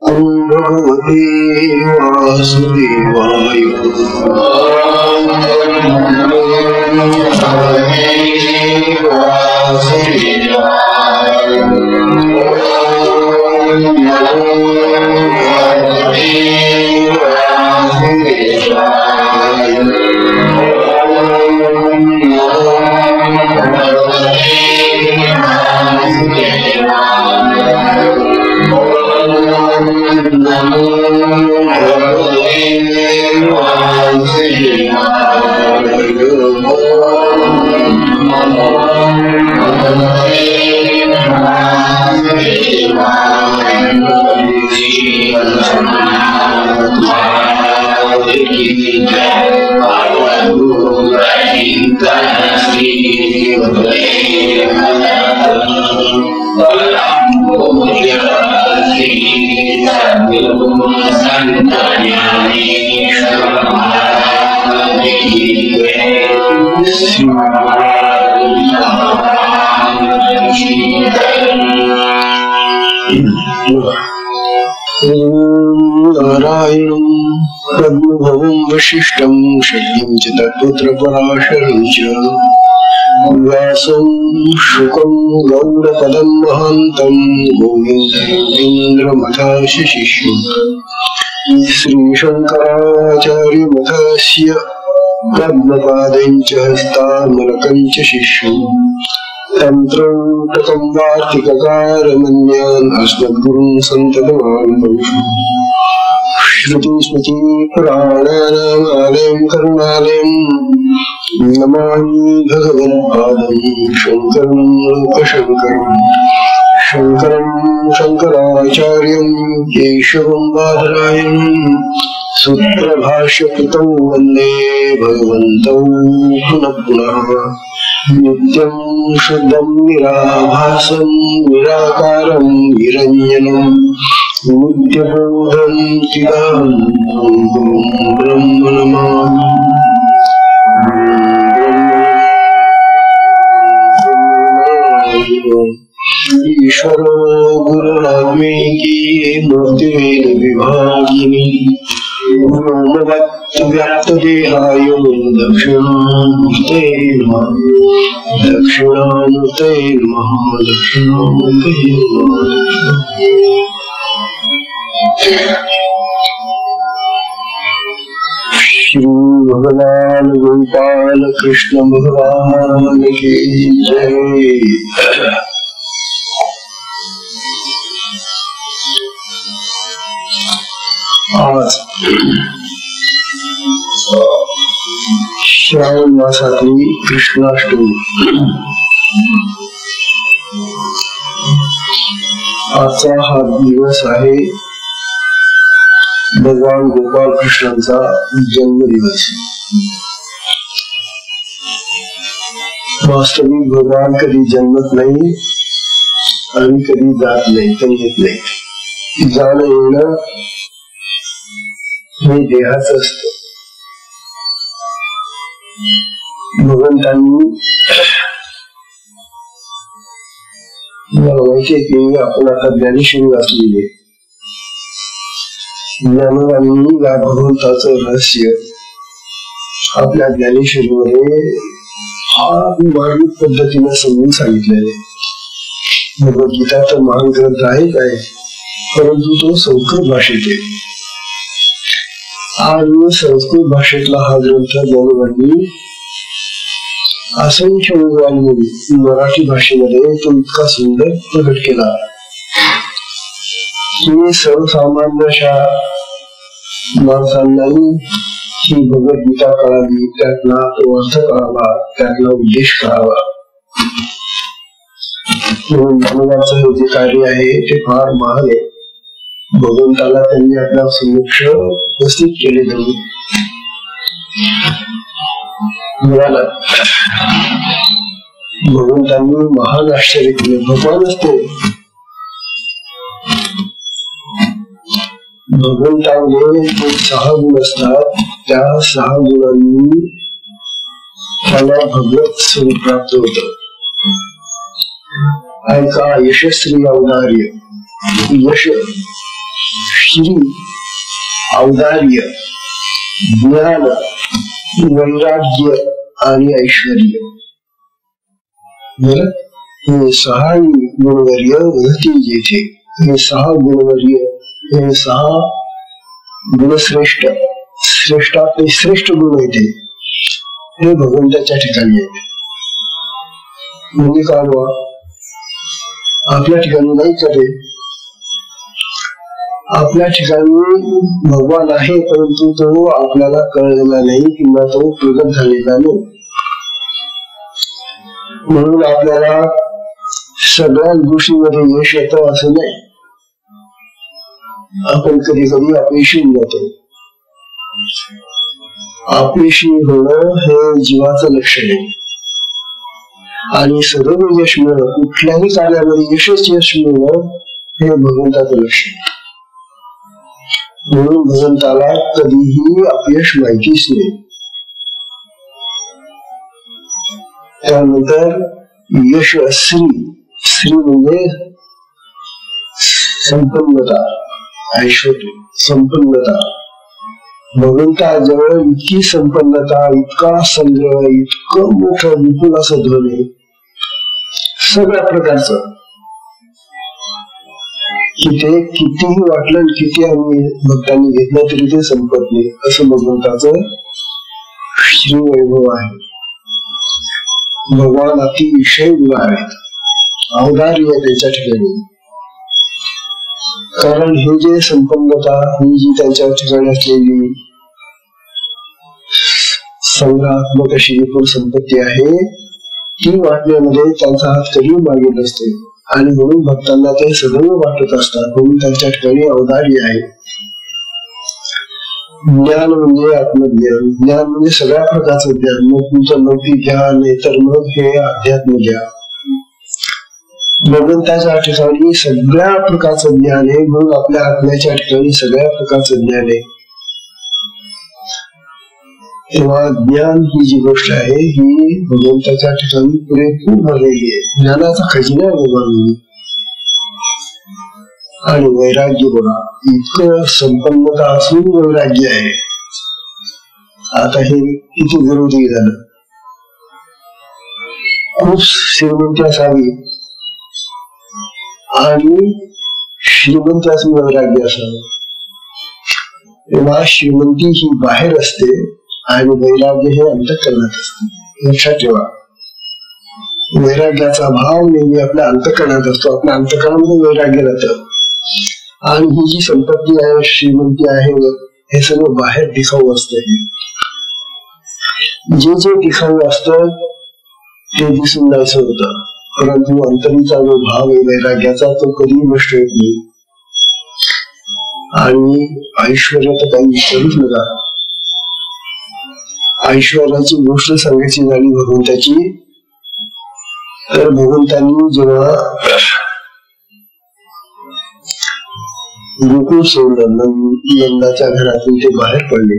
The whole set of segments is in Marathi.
भगवते वासुदेवाय। नारायणं पद्मभवं वसिष्ठं शल्यं च तत्पुत्रपराशरं च व्यासं शुकं गौडपदं महान्तं गोविन्दमथास्य शिष्यं श्रीशङ्कराचार्यमथास्य पद्मपादं च हस्तामलकं च शिष्यं तन्त्रं वार्तिककारमन्यान् अस्मद्गुरुं सन्ततमां श्रुतिस्मृति पुराणानामालयं करुणालयं नमामि भगवत्पादं शङ्करं लोकशङ्करं शङ्करं शङ्कराचार्यं केशवं बादरायणं सूत्रभाष्यकृतं वन्दे भगवन्तौ पुनः पुनः नित्यं शुद्धं निराभासं निराकारं निरञ्जनं नित्यबोधं चिदानन्दं गुरुं ब्रह्म नमामि। ईश्वरो गुरुरात्मेकी मूर्तिवेद विभागिनी व्याप्तदेहाय दक्षिणामूर्ते नमः दक्षिणामूर्ते नमः दक्षिणामूर्ते नमः। श्री भगवान गोपाल कृष्ण भगवान की जय। आज श्रावण मासातली कृष्णाष्टमी। आजचा हा दिवस आहे भगवान गोपाल कृष्णांचा जन्मदिवस। वास्तविक भगवान कधी जन्मत नाही आणि कधी जात नाही, पण येत नाही। जाणं येणं हे देहाचं असतं। भगवंतांनी माहिती आहे की आपण आता ज्ञानेश्वरी वाचलेली, ज्ञानवानी या भगवंताचं रहस्य आपल्या ज्ञानेश्वरीमध्ये फार मार्मिक पद्धतीने समजून सांगितलेले। भगवद्गीता तर महान ग्रंथ आहेच आहे, परंतु तो संस्कृत भाषेत आहे आणि संस्कृत भाषेतला हा ग्रंथ ज्ञानवानी असंख्य योगांनी मराठी भाषेमध्ये तो इतका सुंदर प्रकट केला की सर्वसामान्य अशा माणसांनाही ही भगवद्गीता कळावी, त्यातला तो अर्थ कळावा, त्यातला उद्देश कळावा। मानवाचं हे जे कार्य आहे ते फार महान आहे। भगवंताला त्यांनी आपल्या समक्ष उपस्थित केले जाऊ मिळाला। भगवंतांनी महान आश्चर्य केले। भगवान असते भगवंतांमध्ये 6 गुण असतात, त्या 6 गुणांनी त्याला भगवत स्वरूप प्राप्त होत। ऐका, यशस्वी औदार्य, यश श्री, औदार्य, ज्ञान, वैराग्य आणि ऐश्वर्य. हे 6 गुणवर्य वदती जेथे. हे 6 गुणवर्य, हे 6 गुणश्रेष्ठ, श्रेष्ठातले श्रेष्ठ गुण येते हे भगवंताच्या ठिकाणी आहेत. म्हणजे काय बा, आपल्या ठिकाणी नाही करे. आपल्या ठिकाणी भगवान आहे, परंतु तो आपल्याला कळलेला नाही किंवा तो प्रगट झालेला नाही. म्हणून आपल्याला सगळ्या गोष्टींमध्ये यश येतं असं नाही. आपण कधी कधी अपयशी जातो. अपयशी होणं हे जीवाचं लक्षण आहे. आणि सर्व यश मिळणं, कुठल्याही कार्यामध्ये यश मिळणं हे भगवंताचं लक्षण. म्हणून भगवंताला कधीही अपयश माहितीच नाही. त्यानंतर यश श्री, श्री म्हणजे संपन्नता, ऐश्वर्य, संपन्नता. भगवंताजवळ इतकी संपन्नता, इतका संग्रह, इतकं मोठं विपुल असं धन आहे सगळ्या प्रकारचं, की ते कितीही वाटलं, किती आम्ही भक्तांनी घेतलं तरी ते संपत नाही. असं भगवंताचं श्री वैभव आहे. भगवान अतिशय गुण आहेत, औदार्य त्याच्या ठिकाणी. कारण हे जे संपन्नता, ही जी त्यांच्या ठिकाणी असलेली संग्रहात्मक अशी विपुल संपत्ती आहे, ती वाटण्यामध्ये त्यांचा हात कधी मागे नसते. आणि म्हणून भक्तांना ते सदैव वाटत असतात. म्हणून त्यांच्या ठिकाणी औदार्य आहे. ज्ञान म्हणजे आत्मज्ञान, ज्ञान म्हणजे सगळ्या प्रकारचं ज्ञान. मग तुमचं लौकिक ज्ञान नाही तर मग हे अध्यात्म ज्ञान. भगवंताच्या ठिकाणी सगळ्या प्रकारचं ज्ञान आहे. म्हणून आपल्या आत्म्याच्या ठिकाणी सगळ्या प्रकारचं ज्ञान आहे. तेव्हा ज्ञान ही जी गोष्ट आहे ही भगवंताच्या ठिकाणी पुरेपूर भरलेली आहे. ज्ञानाचा खजिना आहे. आणि वैराग्य बघा, इतकं संपन्नता असून वैराग्य आहे. आता हे किती विरोधी झालं. खूप श्रीमंती असावी आणि श्रीमंत असून वैराग्य असावं. तेव्हा श्रीमंती ही बाहेर असते आणि वैराग्य हे अंतःकरणात असते. लक्षात ठेवा, वैराग्याचा भाव नेहमी आपल्या अंतःकरणात असतो. आपल्या अंतःकरणामध्ये वैराग्य राहतं. आणि ही जी संपत्ती आहे, श्रीमंती आहे, हे सगळं बाहेर दिखाऊ असतं. जे जे दिखाऊ असतं ते दिसून जायचं होतं, परंतु अंतरीचा जो भाव आहे वैराग्याचा तो कधीही नष्ट होत नाही. आणि ऐश्वर्य तर काही विचारूच नका. ऐश्वर्याची गोष्ट सांगायची झाली भगवंताची, तर भगवंतांनी जेव्हा गोकुळ सोडलं, नंदाच्या घरातून ते बाहेर पडले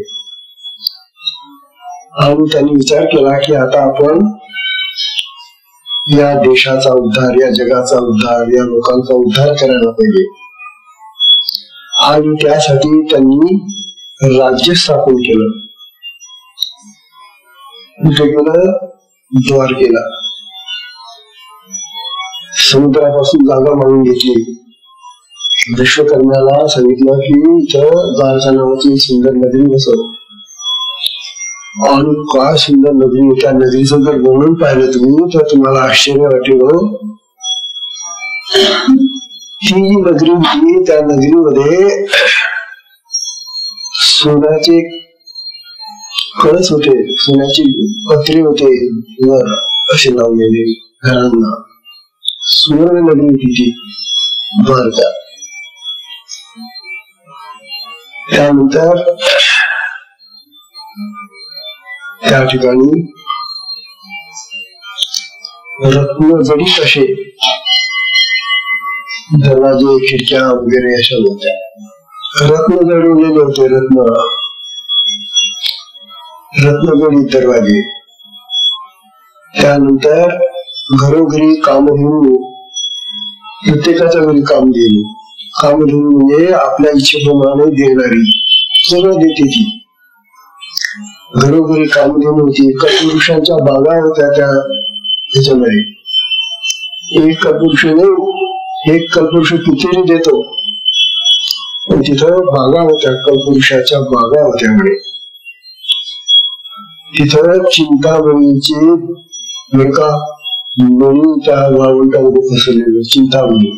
आणि त्यांनी विचार केला की आता आपण या देशाचा उद्धार, या जगाचा उद्धार, या लोकांचा उद्धार करायला पाहिजे. आणि त्यासाठी त्यांनी राज्य स्थापन केलं. द्वारकेला समुद्रापासून जागा मागून घेतली. विश्वकर्म्याला सांगितलं की इथं द्वारका नावाची सुंदर नदी बसव. आणि काय सुंदर नदी, त्या नदीचं जर वर्णन पाहिलं तुम्ही तर तुम्हाला आश्चर्य वाटेल. ती जी नगरी होती त्या नगरीमध्ये सोन्याचे कळस होते, सोन्याची पत्रे होते वर असे लावलेले घरांना. सुवर्ण नगरी होती ती द्वारका. त्यानंतर त्या ठिकाणी रत्न जडित असे दरवाजे, खिडक्या वगैरे अशा होत्या. रत्न जडवलेले होते. रत्नजडित दरवाजे. त्यानंतर घरोघरी कामधेनू, प्रत्येकाच्या घरी काम देणे कामधेनू म्हणजे आपल्या इच्छेप्रमाणे देणारी, सगळं देते ती. घरोघरी कामधेनू होती. कल्पवृक्षांच्या बागा होत्या त्या ह्याच्यामध्ये. एक कल्पवृक्ष नाही, एक कल्पवृक्ष कितीही देतो, पण तिथं बागा होत्या, कल्पवृक्षाच्या बागा होत्या म्हणे. तिथं चिंतामणीचे का मणी त्या वाळवंटामध्ये पसरलेलं चिंतामणी.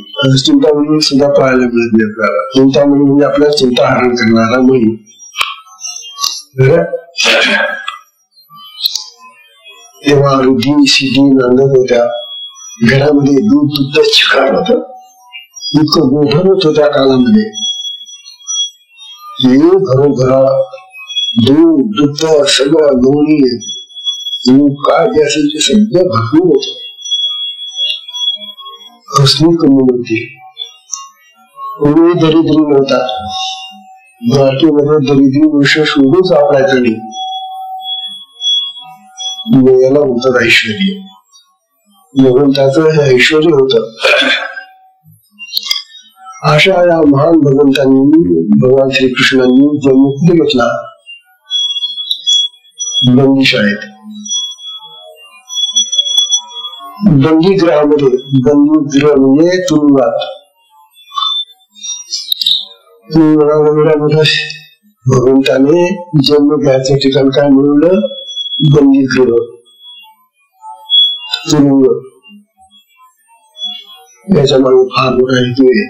चिंतामणी सुद्धा पाहायला मिळत नाही आपल्याला. चिंतामणी म्हणजे आपल्याला चिंता हरण करणारा मणी. तेव्हा रुधी सिद्धी नांदत होत्या. घरामध्ये दूध दुग्ध चिकार होत. इतकं गोधन होतं त्या काळामध्ये. घरोघरा दूध दुग्ध सगळं लोणी काय जे असेल ते सगळं भरपूर होत. कसली कमी नव्हती. कोणी दरिद्री नव्हता. मराठीमध्ये दरिद्री वर्ष शोधून सापडायचं नाही. याला होतं ऐश्वर्य. भगवंताचं हे ऐश्वर्य होत. अशा या महान भगवंतांनी, भगवान श्रीकृष्णांनी जन्म घेतला बंदीशाळेत. बंदीगृहामध्ये, बंदीगृह म्हणजे तुरुंगात. एवढा मोठा भगवंताने जन्म घ्यायचं ठिकाण काय मिळवलं? बंदीगृह, तुरुंग. याच्या मागे फार मोठा हेतू आहे.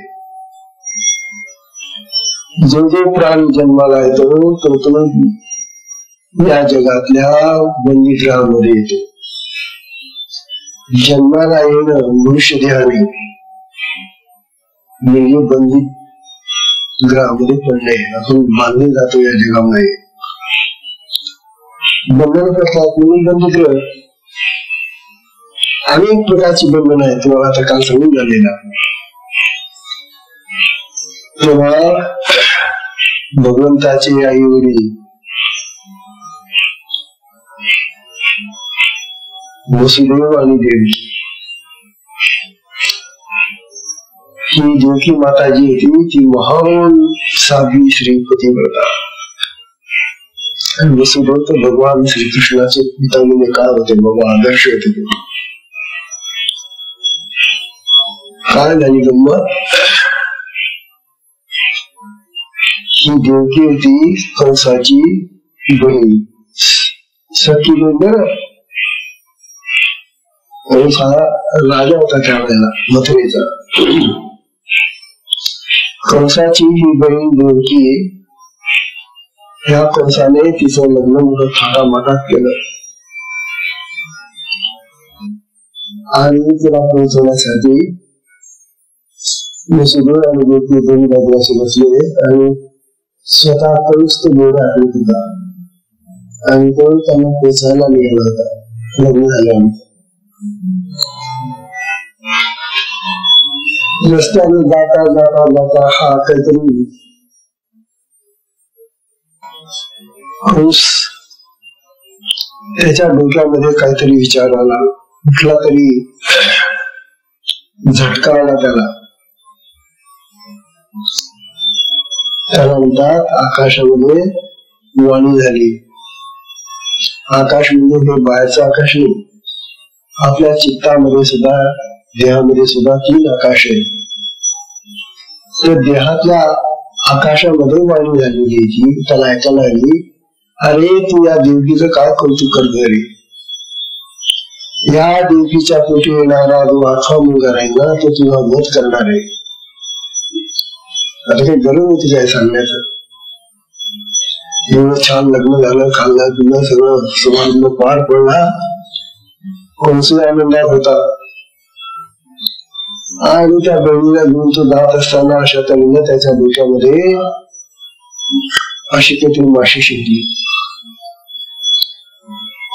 जो जो प्राणी जन्माला येतो तो या जगातल्या बंदीगृहामध्ये येतो. जन्माला येणं मनुष्य देहाने म्हणजे बंदी ग्रहामध्ये पडले. आपण बांधले जातो या जगामध्ये. बंधन करतात म्हणून बंदीगृह. अनेक प्रकारची बंधन आहेत, तुम्हाला आता काल सांगून झालेला. तेव्हा भगवंताचे आई वडील वसुदेव आणि देवकी, ही देवकी माता जी होती ती महान साध्वी श्रीपतिव्रता. आणि वसुदेव तर भगवान श्रीकृष्णाचे पिता म्हणजे काय होते बाबा, आदर्श होते ते. काय झाली गंमत? ही देवकी होती कंसाची बहीण, सखी बहीण. कंस हा राजा होता त्यावेळेला मथुरेचा. कंसाची ही बहीण देवकी, ह्या कंसाने तिचं लग्न मोठं थाटामाटात केलं. आणि तिला पोहोचवण्यासाठी वसुदेव आणि देवकी दोन्ही बाजूला बसले आणि स्वतः कंस तो घोडा आठवत होता आणि तो त्यांना पोचायला निघाला होता लग्न झाल्यानंतर. रस्त्याने जाता जाता जाता हा काहीतरी कंस, त्याच्या डोक्यामध्ये काहीतरी विचार आला, कुठला तरी झटका आला त्याला. त्याला म्हणतात आकाशामध्ये वाणी झाली. आकाश म्हणजे हे बाहेरचं आकाश नाही, आपल्या चित्तामध्ये सुद्धा देहामध्ये सुद्धा 3 आकाश आहे. तर देहातल्या आकाशामध्ये वाणी झालेली की त्याला ऐकायला आली, अरे तू या देवकीचं काय कौतुक करतो रे. या देवकीच्या पोटी येणारा जो 8वा मुलगा राहील ना तो तुझा वध करणार आहे. आता काही गरज होती काय सांगण्याचं. एवढं छान लग्न झालं, खाल्लं पिल्लं सगळं समाज पार पडला, कोणसा आनंदात होता. आणि त्या बहिणीला घेऊन तो जात असताना अशा तऱ्हेनं त्याच्या डोक्यामध्ये अशी काहीतरी माशी शिकली.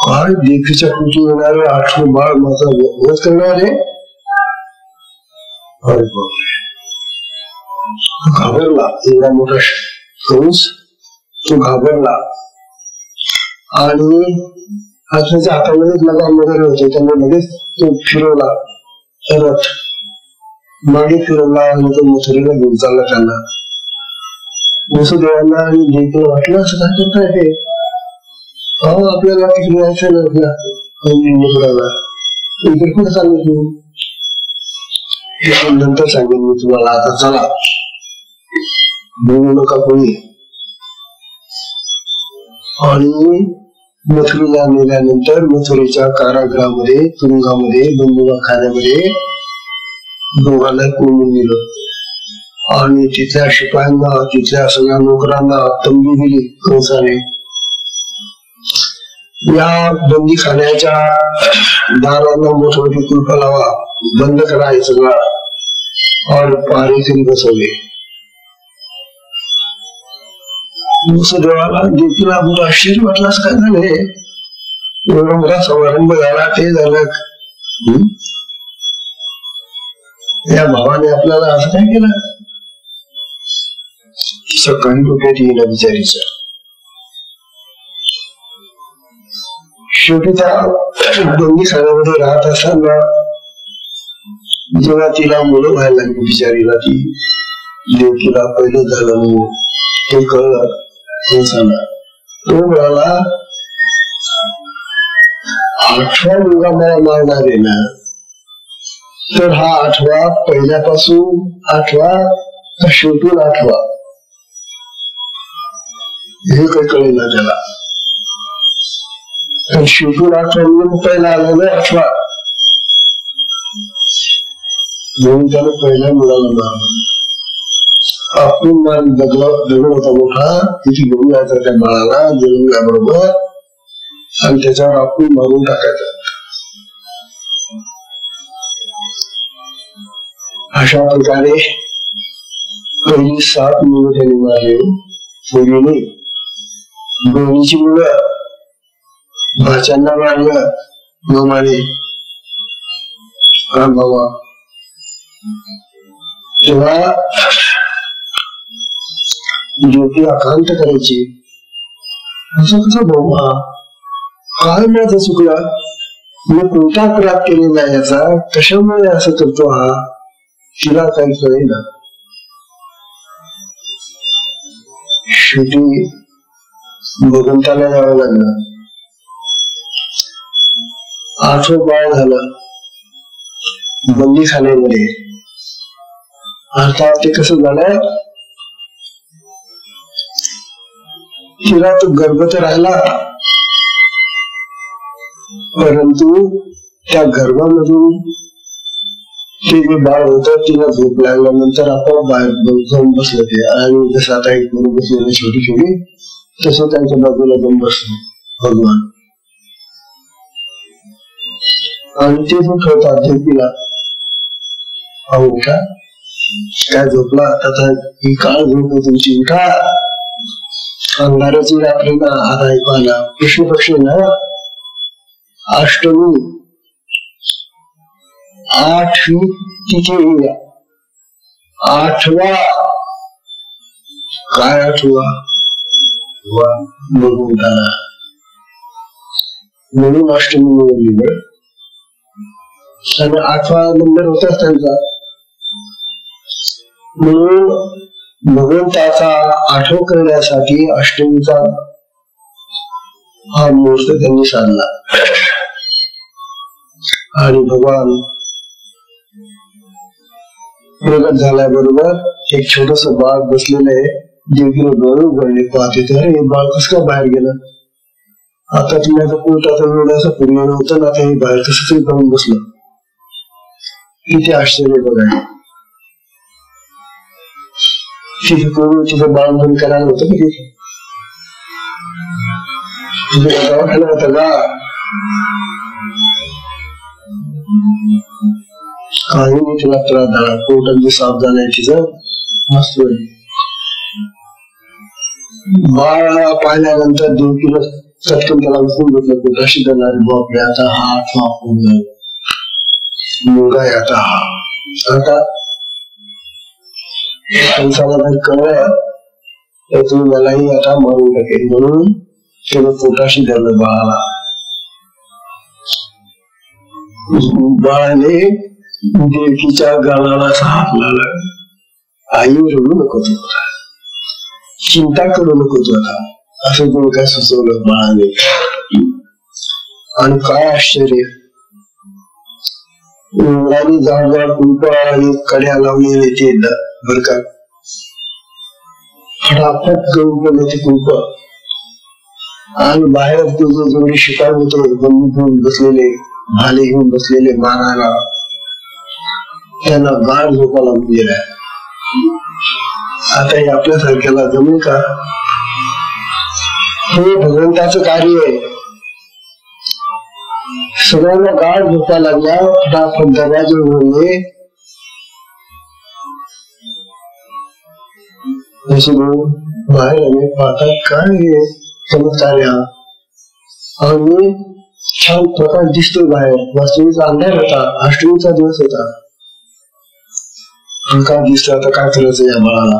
काय देवीच्या पोटी येणारे 8वं बाळ माझा वध करणार आहे. घाबरला एवढा मोठा कंस, तो घाबरला आणि त्याच्या हातामध्ये लगाम वगैरे होते, त्याने लगेच तो फिरवला रथ मागे फिरवला आणि तो मथुरेला घेऊन चालला त्यांना. वसुदेवांना आणि देवीला वाटलं असं काय करताय हे, आपल्याला तिकडे जायचं ना, इकडे कुठे चाललं तू, हे नंतर सांगेन मी तुम्हाला, आता चला बोलू नका कोणी. आणि मथुरेला नेल्यानंतर मथुरेच्या कारागृहामध्ये, तुरुंगामध्ये, बंदुकाखान्यामध्ये दोघांना कोंडून दिलं आणि तिथल्या शिपायांना, तिथल्या सगळ्या नोकरांना तंबी दिली कंसाने. या बंदीखान्याच्या दारांना मोठमोठी कुलपं लावा, बंद करा हे सगळं, और पारेकरी बसवले. वसुदेवाला देखील बहुत आश्चर्य वाटलं, असं काय झालंय, एवढा मोठा समारंभ झाला, ते झालं, या भावाने आपल्याला असं काय केलं. सकाळी डोक्यात येईल विचारीचं. शेवटी त्या बंदीखान्यामध्ये राहत असताना जेव्हा तिला मुलं व्हायला लागली बिचारीला, ती देवकीला पहिलं झालं हे कळलं, हे झालं. तो म्हणाला 8वा मुलगा मला मारणार आहे ना, तर हा 8वा पहिल्यापासून 8वा का शेवटून 8वा, हे काही कळेल ना त्याला. शेवटून 8वा म्हणून पहिला आला ना 8वा, म्हणून त्याला पहिल्या मुलाला मारलं. आपण मान दगड होता मोठा, तिथे घेऊन जायचा त्या बाळाला जन्मल्याबरोबर आणि त्याच्यावर आपण मारून टाकायचं. अशा प्रकारे पहिली 7 मुलं त्यांनी मारले. मुलीने बहिणीची मुलं भाच्यांना मारलं, मामाने बाबा. तेव्हा ज्योती आकांत करायची, असं कसं भाऊ, काय माझं चुकलं, मी कोणता अपराध केलेला आहे याचा, कशामुळे असं करतो हा, तिला काही कळेना. शेवटी भगवंताला जावं लागलं. 8वं बाळ झालं बंदीखान्यामध्ये. अर्थात ते कसं झालं, तिला तो गर्भ तर राहिला, परंतु त्या गर्भामधून ते जे बाळ होत तिला झोप लागल्यानंतर आपोआप बाहेर जाऊन बसलं ते. आणि जसं आता एक मुलं बसलेलं छोटी छोटी, तसं त्यांच्या बाजूला जाऊन बसले भगवान. आणि ते जो ठेवतात देवीला, उठा, काय झोपला आता, ही काळ झोप तुमची, उठा, अंधाराची रात्री ना, आता ऐकायला कृष्ण पक्ष ना, अष्टमी 8वी तिथे 8वा, काय 8वा भगवंताला, म्हणून अष्टमी निवडली. आणि 8वा नंबर होता त्यांचा, म्हणून भगवंताचा आठवण करण्यासाठी अष्टमीचा हा मुहूर्त त्यांनी साधला. आणि भगवान प्रगट झाल्याबरोबर एक छोटस बाळ बसलेलं आहे, देवीला डोळे उघडले, पाहते तर हे बाळ कसं काय बाहेर गेलं, आता तुम्हाला पोटात एवढं पूर्ण नव्हतं ना, आता हे बाहेर कसं तरी जाऊन बसलं. किती आश्चर्य बघायला. तिथं बाळ बंद करायला होतं का, तिथे दवाखाना होता का, काही नाही, तिला त्रास झाला, पोटात जे साफ झालंय तिचं मस्त. बाळ पाहिल्यानंतर देवकीला चटकन त्याला उचलून घेतलं, पोटाशी करणारे बापरे, आता हा 8वा मुलगा आहे, आता हा, आता कंसाला जर कळलं तर तुम्ही मलाही आता मारून टाकेल, म्हणून त्याने पोटाशी धरलं बाळाला. बाळाने देवकीच्या गालाला हात लावला. आई रडू नको तू, चिंता करू नको तू आता, असं तुम्ही काय सुचवलं बाळाने. आणि काय आश्चर्य, इंद्राने जागोजाग कुंप आणि कड्या लावलेले ते बर का, फटाफट गळून ते कुंप. आणि बाहेर तुझे जेवढे शिकार होते बंदूक घेऊन बसलेले, भाले घेऊन बसलेले मारायला, त्यांना गाढ झोपा लागून गेल्या. आता हे आपल्यासारख्याला जमेल का? हे भगवंताचं कार्य आहे. सगळ्यांना गाढ झोपा लागल्या, फटाफट दरवाजे उघडले. बाहेर आले, पाहतात काय हे चमत्कार आहे. आणि छान प्रकाश दिसतोय बाहेर. वास्तविक अंधार होता, अष्टमीचा दिवस होता. प्रकाश दिसतो. आता काय करायचं या बाळाला?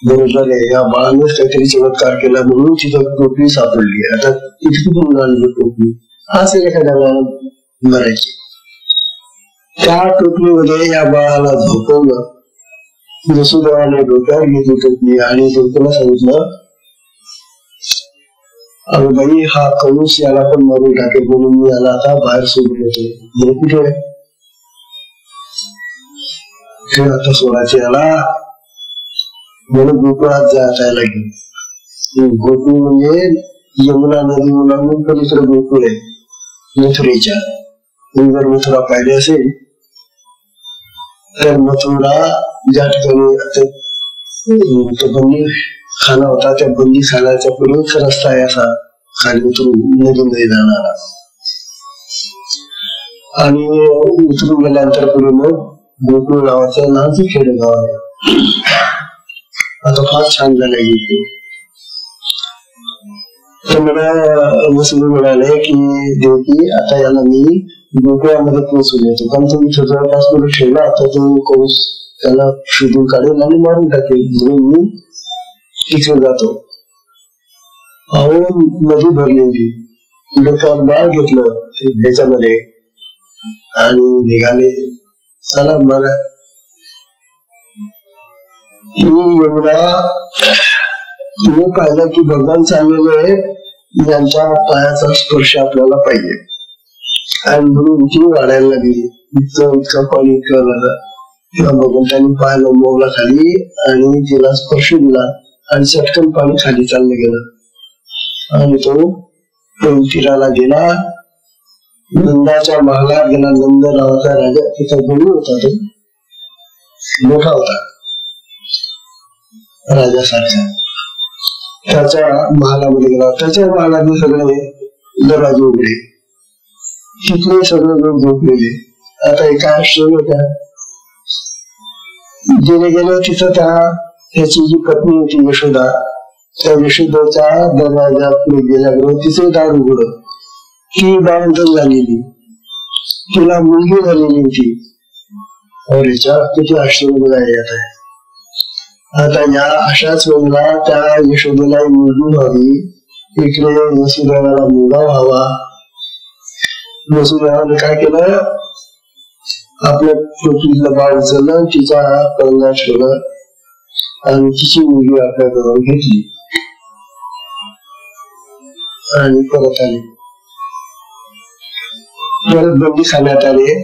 बरोबर आहे, या बाळानेच काहीतरी चमत्कार केला म्हणून तिथं टोपी सापडली. आता इथे कुठून आणली टोपी? असेल एखाद्या बाळाला मरायची. त्या टोपलीमध्ये या बाळाला झोपवलं. वसुदेवाने डोक्यावर घेतली टोपली आणि डोक्याला सांगितलं, अगं बाई, हा कंस याला पण मारून टाकेल म्हणून मी याला आता बाहेर सोडून येतो. कुठे आता सोडायचे याला म्हणून गोकुळात जायला लागेल. गोकुळ म्हणजे यमुना नदी ओलांडून पलीकडे गोकुळ आहे, मथुरेच्या. जर मथुरा पाहिजे असेल तर मथुरा ज्या ठिकाणी बंदी खाना होता, त्या बंदी खाण्याच्या पुढेच रस्ता आहे असा खाली उतरून नदीमध्ये जाणारा. आणि उतरून गेल्यानंतर पुढे मग गोकुळ नावाचं लहानचं खेडेगाव आहे. आता फार छान झालंय गोकुळ. तर मला वसुदेव म्हणाले की देवकी, आता याला मी गोकुळामध्ये पोहोचून येतो, कारण तुम्ही जवळपास पुढे ठेवला, आता तो कंस त्याला शोधून काढेल आणि मारून टाकेल म्हणून मी तिथे जातो. अहो नदी भरलेली, डोक्यावर बाळ घेतलं ह्याच्यामध्ये आणि निघाले. चला बरं, मी पाहिलं की भगवान चाललेले यांच्या पायाचा स्पर्श आपल्याला पाहिजे. आणि म्हणून ती वाढायला लागली. इतकं पाणी इतकं तेव्हा भगवंतांनी पाय लोंबवला खाली आणि तिला स्पर्श दिला आणि चटकन पाणी खाली चाललं गेलं. आणि तो तीराला गेला, नंदाच्या महालात गेला. नंद नावाचा राजा तिचा गुरु होता, तो मोठा होता राजासारखा. त्याच्या महालामध्ये गेला. त्याच्या महालात सगळे दरवाजे उघडे, तिथले सगळे लोक झोपलेले. आता एका आश्रम होत्या, गेले गेले तिथं त्याची जी पत्नी होती यशोदा, त्या यशोदाच्या दरवाजा पुढे गेल्याबरोबर तिचं दार उघड. ती बांधून झालेली, तिला मुलगी झालेली होती. किती आश्चर्य येत आहे. आता या अशाच वेळेला त्या यशोदेला मुलगी व्हावी, इकडे वसुदेवाला मुलगा व्हावा. वसुदेवाने काय केलं, आपल्या टोपलीतलं बाळ उचललं, तिचा कळंगा ठेवलं आणि तिची मुलगी आपल्याकडून घेतली आणि परत आली. परत बंदी खाण्यात आले.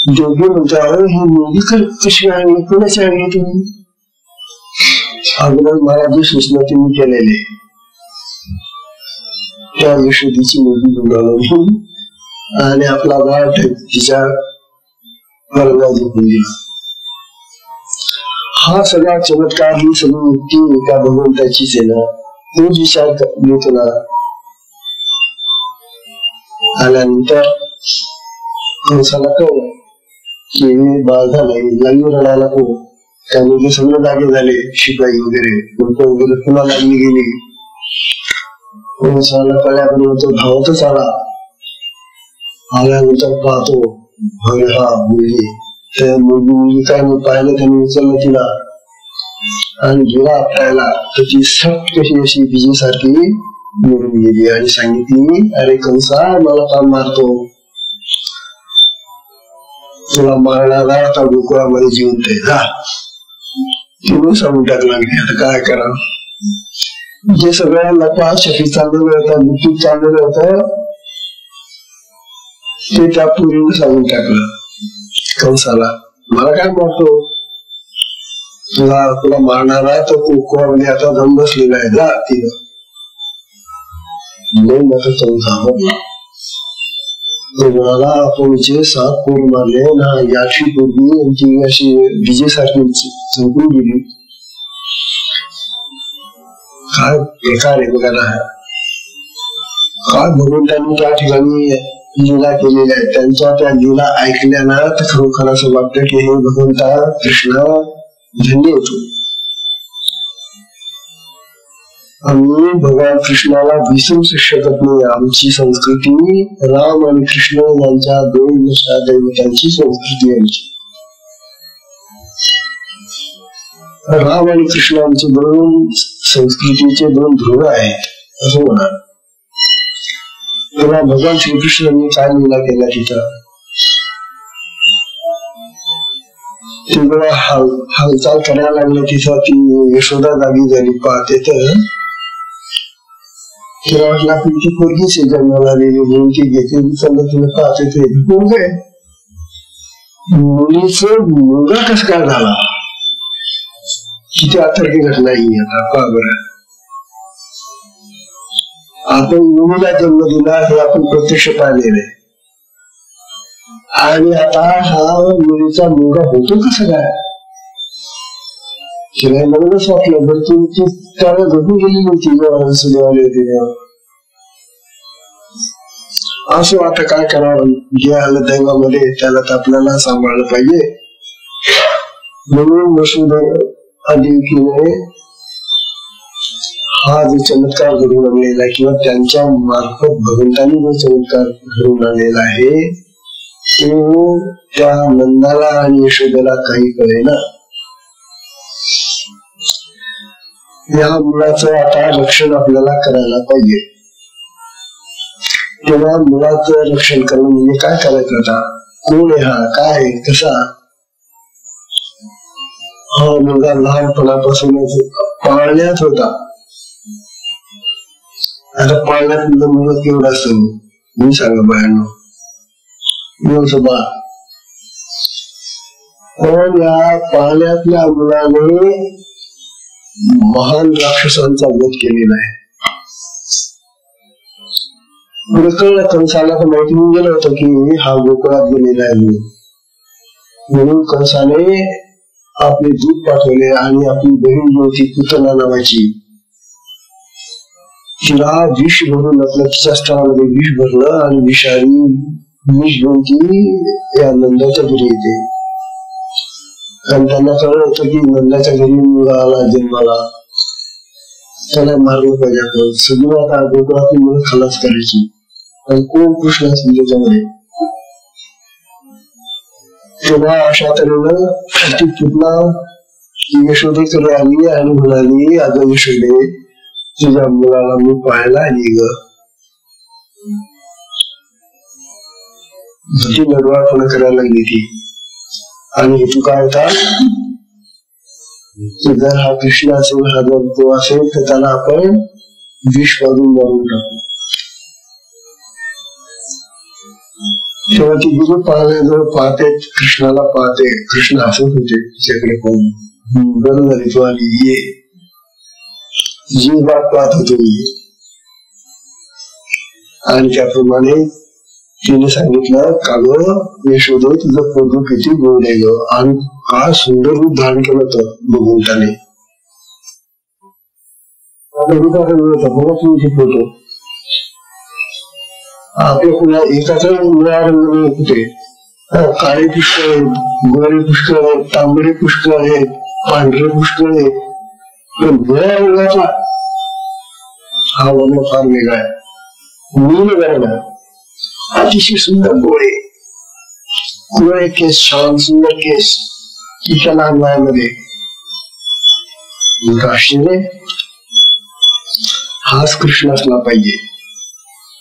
जोगी म्हणतो, ही मुलगी कशी आणली, कोणाची आणली तुम्ही? अगोदर मला जी सूचना तुम्ही केलेली त्या यशोदीची मुलगी बोलावली आणि आपला बाळ तिच्या वर्गात झोपून दिला. हा सगळा चमत्कार, ही सगळी युक्ती एका भगवंताचीच आहे ना. तोच विचार घेतो ना. आल्यानंतर कंसाला कळलं की बाळ झालंय, लागली रडायला. त्यामुळे सगळे जागे झाले, शिपाई वगैरे वगैरे पुन्हा लागली गेली. कंसाला कळल्याबरोबर तो धावतच आला. आल्यानंतर पाहतो हा मुलगी. त्या मुलगी काय पाहिलं, त्यांनी उचललं तिला आणि गेला आपल्याला. तर ती सट कशी अशी विजेसारखी निघून गेली आणि सांगितली, अरे कंसा, मला का मारतो? तुला मारणारा आता गोकुळामध्ये जिवंत आहे, जा. तिने सांगून टाकला. मी आता काय करा, जे सगळ्यांना लपाछपी चाललेलं होतं, गुपित चाललेलं होतं, ते त्या पूर्वीने सांगून टाकलं कंसाला. मला काय मारतो, तुला मारणारा तो गोकुळामध्ये आता जाऊन बसलेला आहे, जा तिथं. नाही मग कंस म्हणाला, आपण जे 7 पोर मारले ना, याची पूर्वी यांची अशी विजेसारखी चौकून गेली. काय प्रकार आहे बघा ना, काय भगवंतांनी त्या ठिकाणी लीला केलेल्या आहे. त्यांच्या त्या लीला ऐकल्या ना तर खरोखर असं वाटतं की हे भगवंता कृष्ण धन्य होतो. आम्ही भगवान कृष्णाला विसरू शकत नाही. आमची संस्कृती राम आणि कृष्ण यांच्या 2 दैवतांची संस्कृती आहे. आमची राम आणि कृष्ण आमचे 2 संस्कृतीचे 2 ध्रुव आहेत असं म्हणा. तेव्हा भगवान श्रीकृष्णांनी काय लीला केला तिथं, तेव्हा हालचाल करायला लागले तिथं. ती यशोदा जागी झाली. पाहते तर तिला वाटलं आपली ती पोरगीच आहे जन्माला आलेली, म्हणून ती घेते चाललं. तिला पाहते ते पोरग आहे. मुलीचं मुलगा कस काय झाला, किती आतर्की घटना ही. आता पहा बरं, आपण मुलीला जन्म दिला हे आपण प्रत्यक्ष पाहिलेलं आहे, आणि आता हा मुलीचा मुलगा होतो कसं काय, तिला म्हणूनच वाटलं. बरं ती त्याला झोपून गेलेली होती जेव्हा सुदेवाले होते. असं आता काय करावं, जे आलं दैवामध्ये त्याला तर आपल्याला सांभाळलं पाहिजे. म्हणून वसुदेवकीने हा जो चमत्कार घडून आणलेला आहे, किंवा त्यांच्या मार्फत भगवंतांनी जो चमत्कार घडून आणलेला आहे, तो त्या नंदाला आणि यशोदेला काही कळेना. या मुलाचं आता रक्षण आपल्याला करायला पाहिजे. तेव्हा मुलाचं रक्षण करणं म्हणजे काय करायचं, आता कोण आहे हा, काय कसा. हा मुलगा लहानपणापासूनच पाळण्यात होता. आता पाळण्यात मुलं केवढं असतं मी सांगा बायांनो, बा. पण या पाळण्यातल्या मुलाने महान राक्षसांचा वध केलेला आहे. कळलं कंसाला तर माहिती होऊन गेलं होतं की हा गोकुळात गेलेला आहे, म्हणून कंसाने आपले दूध पाठवले आणि आपली बहीण जी होती पुतना नावाची, तिला विष भरून आपल्या तिच्या स्थळामध्ये विष भरलं आणि विषारी विष घेऊन ती या नंदाच्या घरी येते. आणि त्यांना कळलं होतं की नंदाच्या घरी मुलगा आला जन्माला, त्याला मारलं पाहिजे. आपण सगळं आता गोकुळातून मुलं खलास करायची. आणि कोण कृष्ण असेल त्याच्यामध्ये. तेव्हा अशा तऱ्हेनं ती पुतना यशोदेकडे आली आणि म्हणाली, अगं यशोदे, तुझ्या मुलाला मी पाहायला आली ग. ती नडवाळपणा करायला लागली ती. आणि हेतू काय होता, जर हा कृष्ण असेल, हा जर तो असेल तर त्याला आपण विष पाडून मारून टाकू. तेव्हा ती गुरु पाहण्याजवळ पाहते, कृष्णाला पाहते. कृष्ण हसत होते तिच्याकडे पाहून. बरं झाली तू आली, ये. जीव बाग पाहत होतो मी. आणि त्याप्रमाणे तिने सांगितलं, का ग यशोदे, तुझं पोरगं किती गोड आहे ग. आणि काय सुंदर रूप धारण केलं होतं भगवंताने. बघा तुम्ही फोटो, आपल्या एकाच रंग कुठे काळे पुष्कळ आहेत, गोरे पुष्कळ आहेत, तांबडे पुष्कळ आहेत, पांढरे पुष्कळ आहेत. पण गोळ्या रंगाचा हा वर्ण फार वेगळा आहे. नील वर्ण, अतिशय सुंदर गोळे गोळे केस, छान सुंदर केस तिच्या लहान वयामध्ये. आश्चर्य, हाच कृष्ण असला पाहिजे.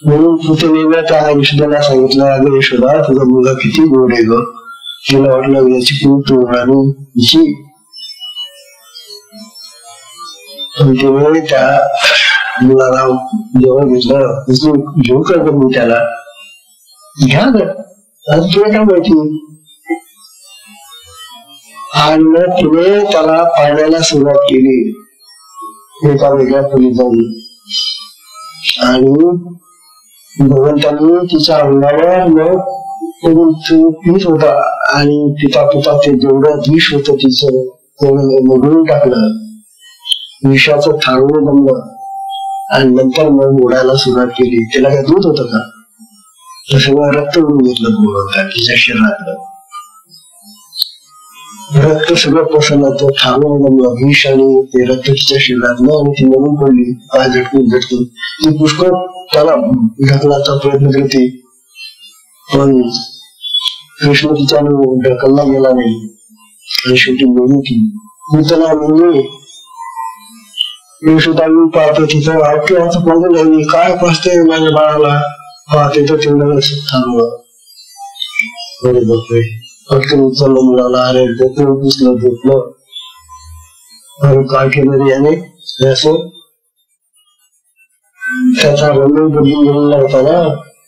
म्हणून पुतणीला त्या यशोदाला सांगितलं, अगं यशोदा, तुझा मुलगा किती गोड आहे ग. तिला वाटलं याची पूर्ण आणि हिची, तिने त्या मुलाला जेव्हा घेतलं घेऊ करतो मी त्याला, घ्या ग तुला काय माहिती. आणि मग तिने त्याला पाळण्याला सुरुवात केली एका वेगळ्या खोलीत जाऊन. आणि भगवंतांनी तिच्या अंगावर मग पीठ होता आणि पिता पिता ते जेवढं विष होत तिचं तेवढं मगळून टाकलं, विषाचं थांबून जमलं आणि नंतर मग ओढायला सुरुवात केली. त्याला काय दूध होतं का, तसं रक्त ओढून घेतलं भगवंता तिच्या शरीरातलं. रक्त सगळं पसरलं, थांबून जमलं विष आणि ते रक्त तिच्या शरीरातलं आणि ती मरून पडली पाय झटकून झटकून. ती पुष्कळ त्याला ढकलाचा प्रयत्न करते पण कृष्ण तिच्या ढकलला गेला नाही आणि शेवटी बोलू की मी त्याला म्हणजे यशोदानी पाहते तिचं वाक्याचं पाहून झाली, काय पाहते माझ्या बाळाला, पाहते तर तेवढं थांबलं. बरे बापरे, पटकन उचललं मुलाला, अरे पुसलं घेतलं. अरे काय केलं रे याने, असं त्याचा रंग बदलून गेलेला होता ना,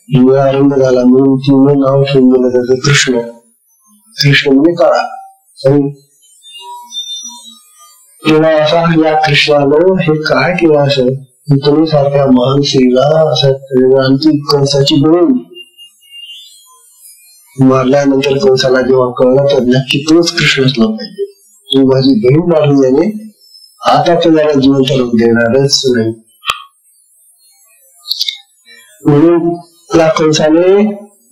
निळा रंग झाला म्हणून तिने नाव ठेवून दिलं त्याचं कृष्ण. कृष्ण म्हणजे काळा. तेव्हा असा या कृष्णानं हे काय केलं असं, तुम्ही सारख्या महान स्त्रीला असं आणखी कंसाची बहीण मारल्यानंतर कंसाला जेव्हा कळलं तर नक्की तोच कृष्ण असला पाहिजे. तू माझी बहीण मारली याने, आता तो त्याला जिवंत रूप देणारच नाही. म्हणून त्या कंसाने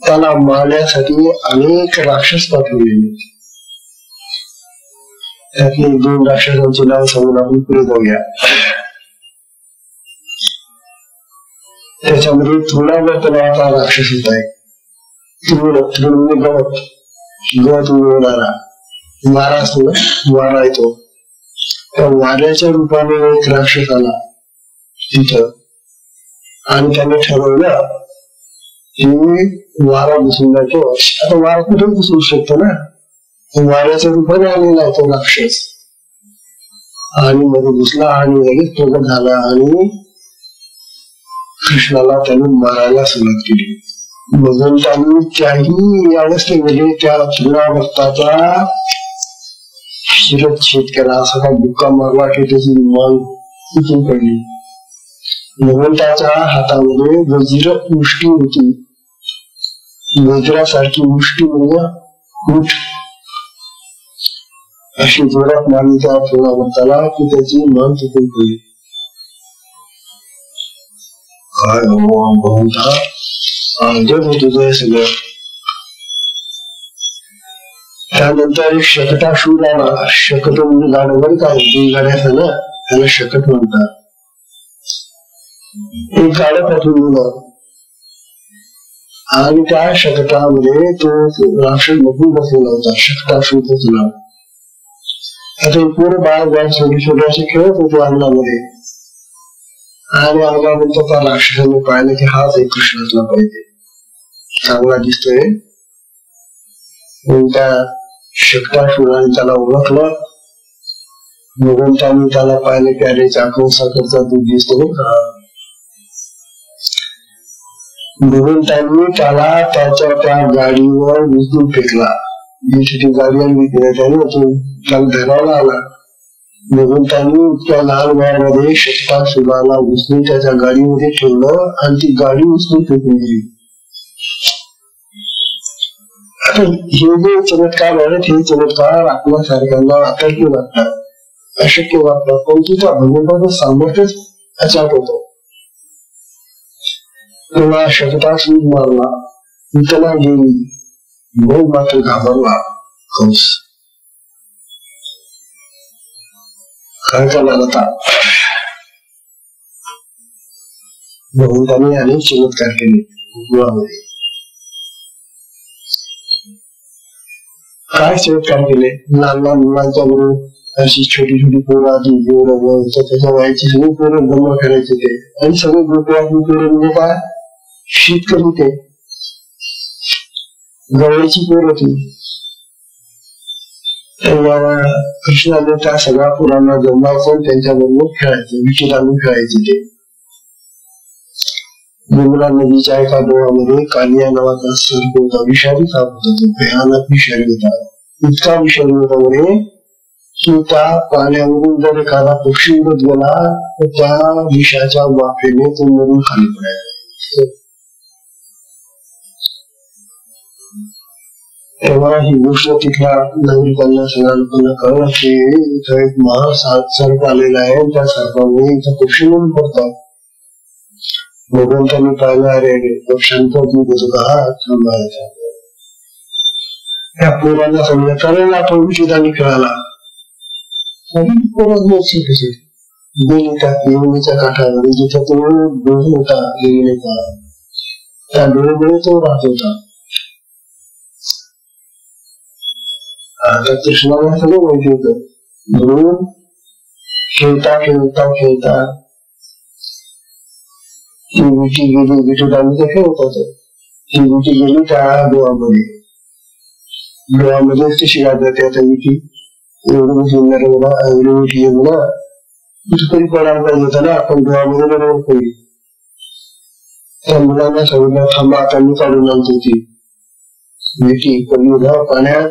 त्याला मारण्यासाठी अनेक राक्षस पाठवलेले. त्यातले 2 राक्षसांचे नाव सांगून आपण पुढे जाऊया. त्याच्यामध्ये तृणावर्त नावाचा राक्षस होत आहे. तृण म्हणजे गवत, गवत उडवणारा वारा असतो ना, वारा येतो. त्या वाऱ्याच्या रूपाने एक राक्षस आला तिथं आणि त्याने ठरवलं की वारा घुसून जातो. आता वारा कुठे घुसू शकतो ना, वाऱ्याच्या रूपाने आलेला आहे तो राक्षस आणि मध्ये घुसला आणि लगेच प्रगट झाला आणि कृष्णाला त्याने मारायला सुरुवात केली. भगवंतांनी त्याही अवस्थेमध्ये त्या तृणावर्ताचा शिरच्छेद केला. असा काही बुक्का मारला की त्याची मान उतरून पडली. भगवंताच्या हातामध्ये वज्र मुष्टी होती, वज्रासारखी मुष्टी म्हणजे उठ अशी जोरात मारली त्या तृणावर्ताला की त्याची मान तुटून पडली. काय भगवंता अवजड होत तुझं हे सगळं. त्यानंतर एक शकटासूर आला. शकट म्हणजे गाडं बरं काय, जी गाड्या ना त्याला शकट म्हणतात. एक गाडं पाठवून दिलं आणि त्या शकटामध्ये तो राक्षस बघून बसलेला होता. शकटासूर त्याचं नाव. आता पूर्ण बाळ बाळ छोटे छोटे असे खेळत होते अंगणामध्ये आणि अंगणानंतर त्या राक्षसाने पाहिलं की हाच एक कृष्ण असला पाहिजे, चांगला दिसतोय. त्या शकटासुराने त्याला ओळखलं. भगवंतांनी त्याला पाहिलं की अरे कंसाकरचा दूध दिसतो का. भगवंतांनी त्याला त्याच्या त्या गाडीवर उचलून फेकला. जी गाडी आणली त्याने तो त्याला धरायला आला. भगवंतांनी त्या लहान वयामध्ये शकटासुराला उचलून त्याच्या गाडीमध्ये ठेवलं आणि ती गाडी उचलून फेकून गेली. हे जे चमत्कार आहेत हे चमत्कार आपल्या सारख्यांना अतर्क्य वाटतात, अशक्य वाटतात, पण तिच्या भगवंताचं सामर्थ्यच अचाट होतं. तेव्हा शकटासूर मारला, त्याला गेली, मग मात्र घाबरला कंस. काय करणार आता. भगवंतांनी अनेक चमत्कार केले गुरुवामध्ये. काय चमत्कार केले. लहान लहान मुलांच्या बरोबर अशी छोटी छोटी पोरं आधी एवढं त्याच्या वयाची सगळी पोरं जमा करायचे ते. आणि सगळे गोकुळातली पोरं म्हणजे काय, शेतकरी ते गवळीची पोर होती. कृष्णाने त्या सगळ्या पोरांना जमवायचं, त्यांच्याबरोबर खेळायचं, विटी आणून खेळायचे. ते यमुना नदीच्या एका डोळ्यामध्ये कालिया नावाचा सर्प होता, विषारी साप होता. तो भयानक विषारी होता, इतका विषारी होता म्हणे की त्या पाण्यावरून जर एखादा पक्षी उडत गेला तर त्या विषाच्या वाफेने तो मरून खाली पडायचा. तेव्हा ही गोष्ट तिथल्या नागरिकांना सगळ्या लोकांना कळलं की इथं एक महा सर्प आलेला आहे, त्या सर्पामुळे इथं पक्षी मरून पडतात. भगवंतांनी पाहिलं, अरे पक्ष्यांचा दूध होतो का थांबायचा. त्या पोरांना समजा करायला तो विचिताने खेळाला गेली त्या यमुनेच्या काठावर, जिथे तो डोळ होता यमुनेचा, त्या डोळ्यामुळे तो राहत होता. आता कृष्णाला सगळं माहिती होतं. म्हणून खेळता खेळता खेळता ती विटी गेली, विटीदानीचा खेळ होता तो. ती विटी गेली त्या डोळ्यामध्ये, डोळ्यामध्येच ती शिरा जाते. आता विटी एवढं एवढी विटी गेली ना, कुठेतरी पडायला पाहिजे होता ना, आपण डोळ्यामध्ये बरोबर पडली. त्या मुलांना सांगितलं, थांबा आता मी काढून आणतो ती विटी, पडली ना पाण्यात,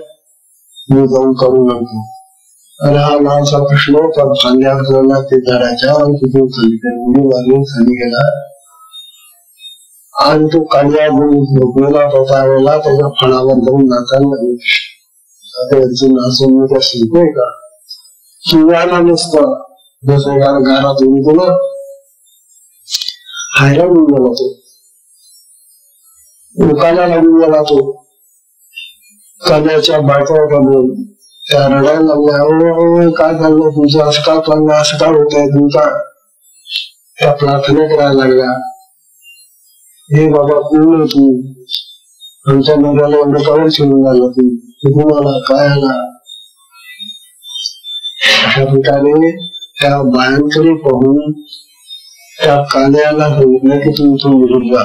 मी जाऊन काढून आणतो. आणि हा लहानसा कृष्ण त्या खांद्या ते झाडाच्या तिथून खाली उडी मारून खाली गेला आणि तो कांद्या झोपलेला होता वेळेला त्याच्या फणावर जाऊन नाचायला लागले. आता यांचं नाचून मी त्या शिकतोय का शिवायला नसतं, जसं गारात उडतो ना, हैराण होऊन गेला तो, लोकांना लागून गेला तो. कांद्याच्या बायका होता बोल, त्या रडायला लागल्या, काय चाललं तुमचं, असं का चाललं, असं का होत आहे तुमचा. त्या प्रार्थना करायला लागल्या, हे बाबा कोण आहे तू, आमच्या नवऱ्याला एवढं कावर सोडून झालं तू, कुठून आला, काय आला. अशा प्रकारे त्या बायांकडे पाहून त्या कांद्याला सांगितलं की तू इथून निघून जा,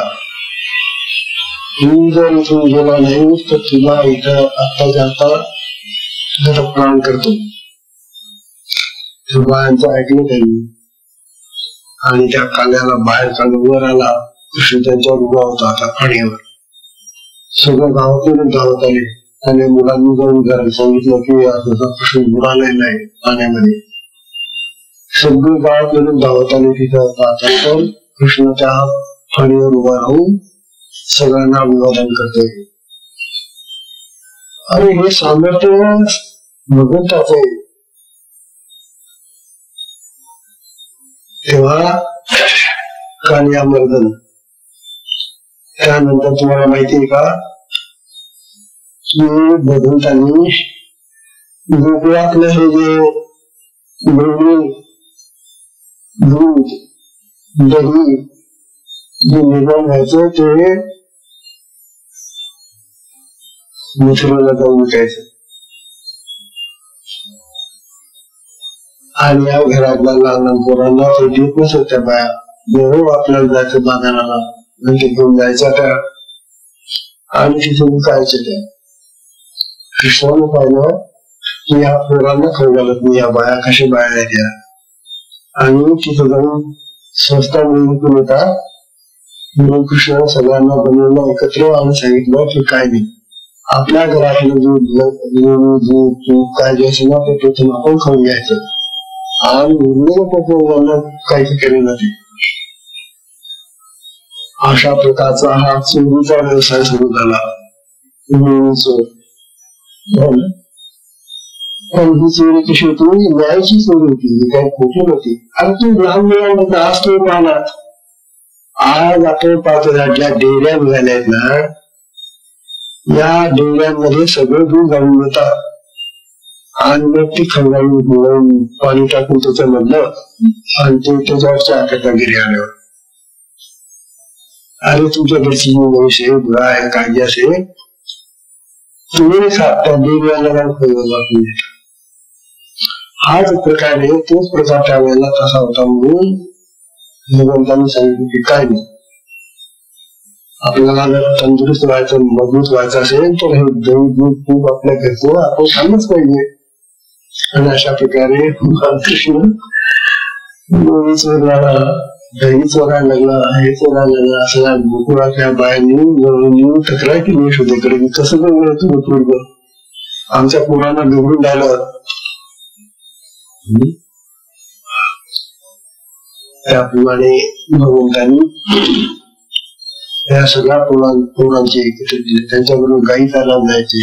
तू जर इथून गेला नाही तर तुला इथं आत्ताच्या आता तुझं प्राण करतो. बायांचं ऐकलं त्यांनी आणि त्या कांद्याला बाहेर काढून वर आला. कृष्ण त्यांच्यावर उभा होता आता पाण्यावर. सगळं गावातून धावत आले आणि मुलांनी जाऊन घरात सांगितलं की आता कृष्ण बुडालेला आहे पाण्यामध्ये. सगळं गावातून धावत आले. तिथं पाहतात तर कृष्ण त्या फणीवर उभा राहून सगळ्यांना अभिवादन करतोय. अरे हे सामर्थ्य भगवंताच आहे. तेव्हा कालिया मर्दन. त्यानंतर तुम्हाला माहितीये का की भगवंतांनी गोकुळातलं हे जे दूध दही जे निर्माण व्हायचं ते मथुरेला जाऊन विकायचं. आणि या घरातल्या लहान पोरांना देत नसत त्या बाया, जेव्हा आपल्याला जायचं बाजाराला म्हणजे घेऊन जायच्या त्या आणि तिथे विकायच्या त्या. कृष्णाने पाहिलं की या पोरांना खाऊ घालत नाही, या बाया कशा बाया आहेत या. आणि तिथे जाऊन संस्था मिळून येतात. म्हणून कृष्णाने सगळ्यांना बनवलं एकत्र आणि सांगितलं की काय नाही, आपल्या घरातलं दूध तूप काय जे असेल ना ते प्रथम आपण खाऊन घ्यायचं आणि उरलेलं काही केले नाही. अशा प्रकारचा हा चोरीचा व्यवसाय सुरू झाला. पण ही चोरी कशी होती, न्यायाची चोरी होती, काही खोटी नव्हती. आणि तू लहान मुलांमध्ये आज तो पाहणार, आज आपण पाहतो ज्या डेऱ्या निघाल्या आहेत ना, या डेऱ्यांमध्ये सगळं दूध घालून येतात आणि मग ती खंगाळून पाणी टाकून त्याच्यामधलं आणि ते त्याच्यावर चहा करता गिरी आल्यावर. अरे तुमच्या घरची म्हैस आहे, गाय काय असेल तुम्ही त्या डेऱ्याला हाच प्रकारे तोच प्रकार त्यावेळेला कसा होता. म्हणून भगवंतांनी सांगितलं की काय नाही, आपल्याला जर तंदुरुस्त व्हायचं मजबूत व्हायचं असेल तर हे दही दूध तूप आपल्या घरचं आपण खाल्लंच पाहिजे. आणि अशा प्रकारे कृष्ण दोन्ही चोरला, दही चोरायला लागला, हे चोरायला लागला, सगळ्या गोकुळातल्या बायांनी तक्रार केली यशोदेकडे की कसं बघ तुम्ही पूर्व आमच्या पोरांना बिघडून राहिलं. त्याप्रमाणे भगवंतांनी या सगळ्या पोरांचे एकत्र केले. त्यांच्याबरोबर गाई चालवून जायचे,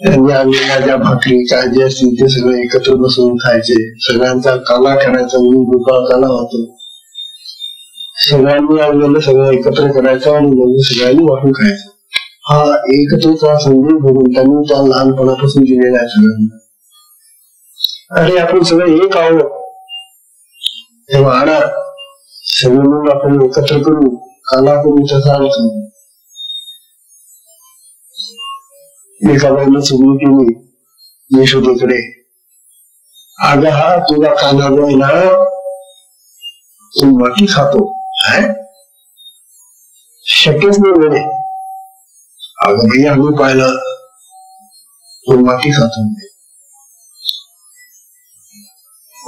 त्यांनी आणलेल्या ज्या भाकरी काय जे असतील ते सगळे एकत्र बसून खायचे. सगळ्यांचा काला करायचा, मी गोपाळ काला होतो, सगळ्यांनी आणलेलं सगळं एकत्र करायचं आणि म्हणजे सगळ्यांनी वाटून खायचं. हा एकत्रितचा संदेश भगवंतांनी त्या लहानपणापासून दिलेला आहे सगळ्यांना. अरे आपण सगळे एक आहोत तेव्हा आणा सगळे म्हणून आपण एकत्र करू, काला करू, त्याचा अर्थ एका बाईला चुकली केली यशोदेकडे, अगं हा तुझा काना जो आहे ना तो माती खातो, शक्यच नाही म्हणे. अगं भाई आम्ही पाहिलं तो माती खातो.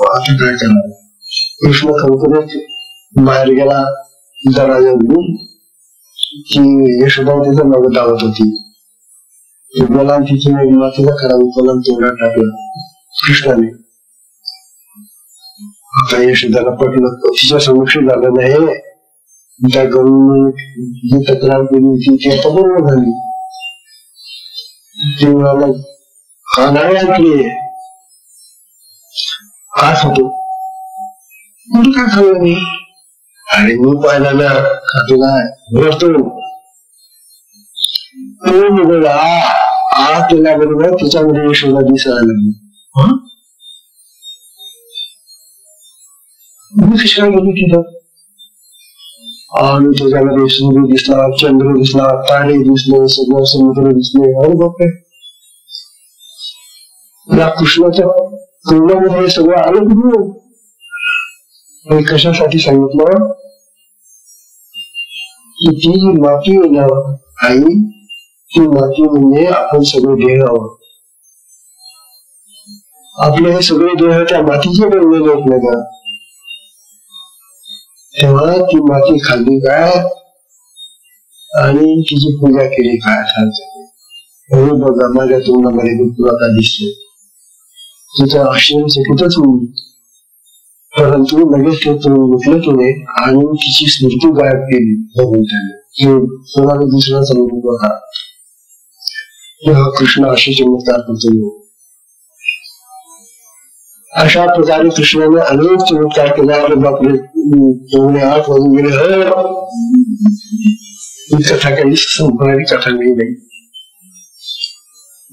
आता काय करणार? कृष्ण खरोखरच बाहेर गेला दरवाजा उघडून की यशोदा तिचा मग धावत होती. गेला तिथे मातीचा खडा उचलला तोंडात टाकला कृष्णाने. आता यशोदाला पटलं, तिच्या समक्ष झालं नाही. त्या गरुडने जी तक्रार केली होती ती आता बरोबर झाली. ती म्हणाला हा नाही ऐकली, काय खातो कुठं काय खाल्लं मी? अरे मी पाहिला ना खातो काय रडतो. आ केल्याबरोबर त्याच्यामध्ये यशोदा दिसायला लागली. मी कशाला गेली तिथं? आणि त्याच्यामध्ये सूर्य दिसला, चंद्र दिसला, तारे दिसले, सगळं समुद्र दिसले. अरे बापरे, या कृष्णाच्या तोंडामध्ये हे सगळं आलं कुठून? हे कशासाठी सांगितलं की ती माती आहे ना आई, ती माती म्हणजे आपण सगळे देह आहोत. आपले हे सगळे देह त्या मातीचे बनलेले आहेत ना का? तेव्हा ती माती खाल्ली काय आणि तिची पूजा केली काय सांगते. बघा माझ्या तोंडामध्ये तुला का दिसते, तिचं आश्चर्यचकितच होईल. परंतु लगेच ते तोंड उठलं तिने आणि तिची स्मृती गायब केली भगवंताने. कोणाला दुसरा समजून होता हा कृष्ण असे चमत्कार करतो. अशा प्रकारे कृष्णाने अनेक चमत्कार केला. बापरे, 8 वाजून गेले. ही कथा काही संपणारी कथा नाही.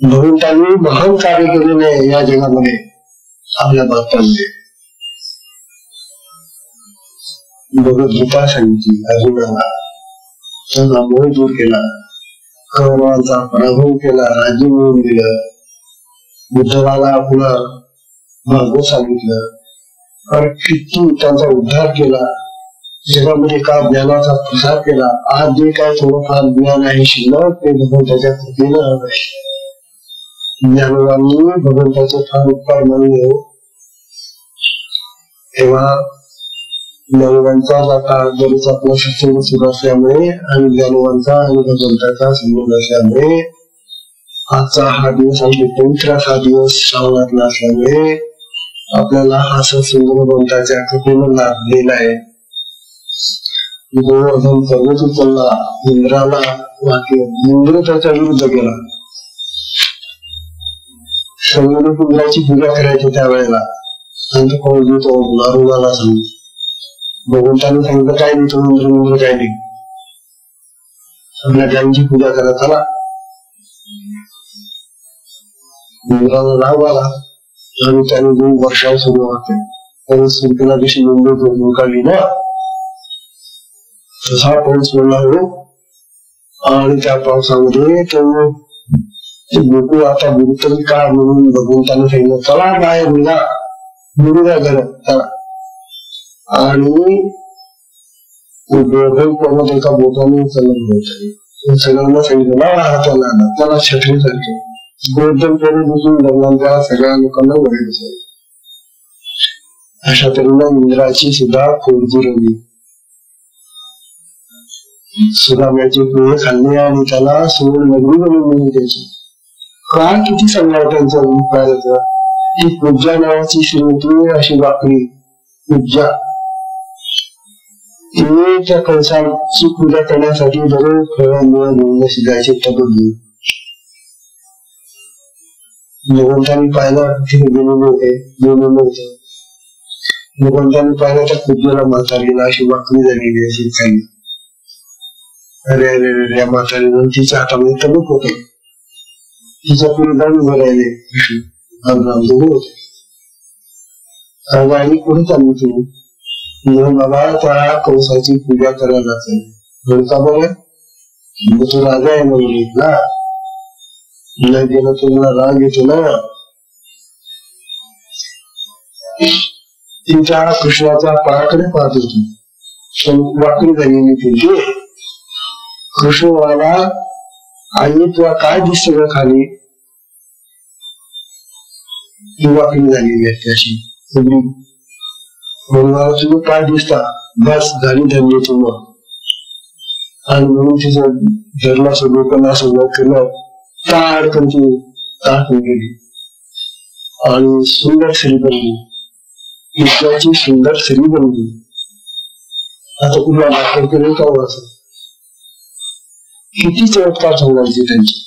भगवंतांनी महान कार्य केलेले आहे या जगामध्ये आपल्या भारतामध्ये. भगवद्गीता सांगितली अर्जुनाला, त्याचा मोह दूर केला, कौरवांचा पराभव केला, राज्य मिळवून दिलं. बुद्धाला पुन्हा मार्ग सांगितलं आणि किती त्यांचा उद्धार केला. जगामध्ये का ज्ञानाचा प्रसार केला. आज जे काय थोडंफार ज्ञान आहे शिल्लक ते भगवंताच्या कृपेनं ज्ञानवानी भगवंताचे फार उपकार मानले. तेव्हा ज्ञानवांचा आता दररोज आपला सत्संग सुरू असल्यामुळे आणि ज्ञानवांचा आणि भगवंताचा संबंध असल्यामुळे आजचा हा दिवस आमचे पवित्र असा दिवस श्रावणातला असल्यामुळे आपल्याला हा सत्संग भगवंताच्या कृपेनं लाभलेला आहे. गोवर्धन पर्वत उचलला, इंद्राला वाक्य, इंद्र त्याच्या विरुद्ध गेला. इंद्राची पूजा करायची त्यावेळेला नारुणाला सांग भगवंताने सांगितलं काय नाही तो इंद्र काय नाही, आपल्या गायींची पूजा करा चला. इंद्राला राग आला आणि त्याने 2 वर्षाला सुरुवात केली. त्याने सूर्याला दिवशी मुंबई काढली ना, तसा पाऊस पडला हो. आणि त्या पावसामध्ये तो गोकुळ आता गुरुतरी का म्हणून भगवंताने सांगितलं चला बाहेर निघा, निघूया घर चला. आणि पर्वत एका बोटाने उचलला. सगळ्यांना सांगितलं हाताला त्याला छत्रीसारखे गोवर्धन बसून दरम्यान सगळ्या लोकांना बळी बसवले. अशा तऱ्हेने इंद्राची सुद्धा पोट जिरवली. सुदाम्याचे पोहे खाल्ले आणि त्याला सोड नगरी बनवली त्याची. का किती सांगणार त्यांचा उपायाचा. ती पूजा नावाची श्रीमती अशी वाकडी पूजा त्या कंसाची पूजा करण्यासाठी दररोज फळांमुळे घेऊन शिजायचे तबदली. भगवंतांनी पाहिलं तिथे गेलेले होते. भगवंतांनी पाहिलं त्या पूजेला म्हातारीला अशी वाकडी झालेली अशी काही. अरे अरे अरे म्हातारीनं तिच्या हातामध्ये तबक होते. तिच्या पुढे जाऊन उभं राहिले होते. आणि पुढे चालली तू मला त्या कंसाची पूजा करायला जायचं का बरं. तो राजा आहे म्हणून ना न गेलं तर मला राग येतो ना. ती त्या कृष्णाच्या पायाकडे पाहत होती. वाकडी झालेली ती. कृष्ण म्हणाला आई तुला काय दिसत सगळं खाली. ती वाकडी झालेली असते अशी म्हणून तुझे पाय दिसता बस झाली धरली तुला. आणि म्हणून तिचं धरला लोकांना सुरुवात केलं. ताडकन ती टाकून गेली आणि सुंदर स्त्री बनली. ईश्वराची सुंदर स्त्री बनली. आता तुला वापर केलं का असं किती चमत्कार सांगायचे त्यांचे.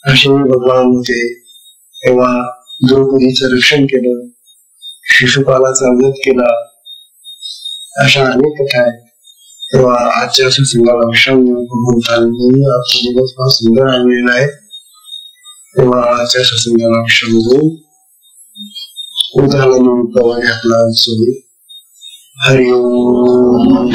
असे भगवान होते तेव्हा द्रौपदीचं रक्षण केलं. शिशुपालाचा वध केला. अशा अनेक कथा आहेत. तेव्हा आजच्या सत्संगाला भगवंतांनी आजचा दिवस फार सुंदर आणलेला आहे. तेव्हा आजच्या सत्संगाला विषयामधून उदाहरण निमित्त आपला हरिओम.